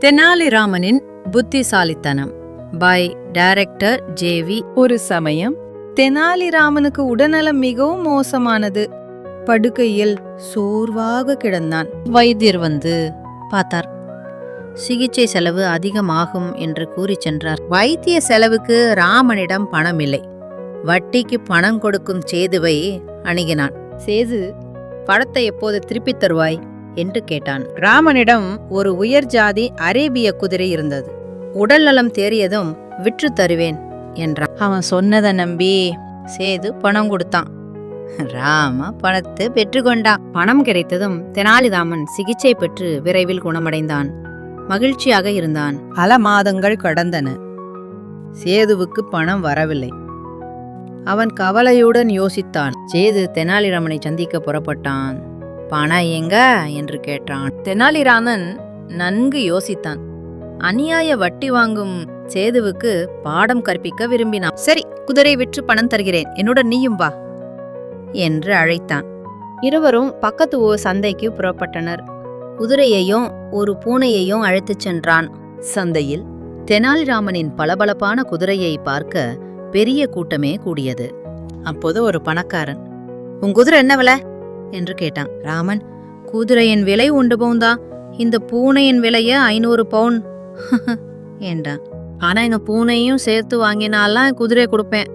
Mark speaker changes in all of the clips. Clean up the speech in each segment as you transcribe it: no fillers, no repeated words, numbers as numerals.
Speaker 1: தெனாலிராமனின் புத்திசாலித்தனம் by director JV.
Speaker 2: ஒரு சமயம் தெனாலிராமனுக்கு உடல்நலம் மிகவும் மோசமானது. படுக்கையில் சோர்வாக கிடந்தான்.
Speaker 1: வைத்தியர் வந்து பார்த்தார். சிகிச்சை செலவு அதிகமாகும் என்று கூறி சென்றார். வைத்திய செலவுக்கு ராமனிடம் பணம் இல்லை. வட்டிக்கு பணம் கொடுக்கும் சேதுவை அணுகினான். சேது, பணத்தை எப்போது திருப்பித் தருவாய் என்று கேட்டான். ராமனிடம் ஒரு உயர் ஜாதி அரேபிய குதிரை இருந்தது. உடல் நலம் தேறியதும் விற்று தருவேன் என்றான். அவன் சொன்னதை நம்பி சேது பணம் கொடுத்தான். ராம பணத்தை பெற்றுக்கொண்டான். பணம் கிடைத்ததும் தெனாலிராமன் சிகிச்சை பெற்று விரைவில் குணமடைந்தான். மகிழ்ச்சியாக இருந்தான். பல மாதங்கள் கடந்தன. சேதுவுக்கு பணம் வரவில்லை. அவன் கவலையுடன் யோசித்தான். சேது தெனாலிராமனை சந்திக்க புறப்பட்டான். பணம் எங்க என்று கேட்டான். தெனாலிராமன் நன்கு யோசித்தான். அநியாய வட்டி வாங்கும் சேதுவுக்கு பாடம் கற்பிக்க விரும்பினான். சரி, குதிரை விற்று பணம் தருகிறேன், என்னுடன் நீயும் வா என்று அழைத்தான். இருவரும் பக்கத்து ஓர் சந்தைக்கு புறப்பட்டனர். குதிரையையும் ஒரு பூனையையும் அழைத்துச் சென்றான். சந்தையில் தெனாலிராமனின் பளபளப்பான குதிரையை பார்க்க பெரிய கூட்டமே கூடியது. அப்போது ஒரு பணக்காரன், உன் குதிரை என்ன விலை என்று கேட்டான். ராமன், குதிரையின் விலை 1 பவுன் தான், இந்த பூனையின் விலைய 500 பவுன் என்றான். ஆனா எங்க பூனையும் சேர்த்து வாங்கினாலாம் குதிரை கொடுப்பேன்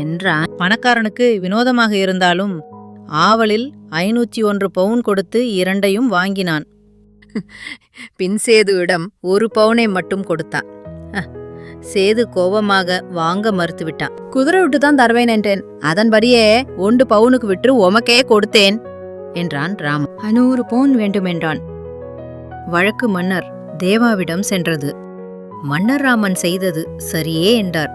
Speaker 1: என்றான். பணக்காரனுக்கு வினோதமாக இருந்தாலும் ஆவலில் 501 பவுன் கொடுத்து 2ஐயும் வாங்கினான். பின் சேதுவிடம் 1 பவுனை மட்டும் கொடுத்தான். சேது கோபமாக வாங்க மறுத்துவிட்டான். குதிரை விட்டு தான் தருவேன் என்றேன், அதன்படியே 1 பவுனுக்கு விற்று உமக்கே கொடுத்தேன் என்றான் ராம். 100 பவுன் வேண்டுமென்றான். வழக்கு மன்னர் தேவாவிடம் சென்றது. மன்னர் ராமன் செய்தது சரியே என்றார்.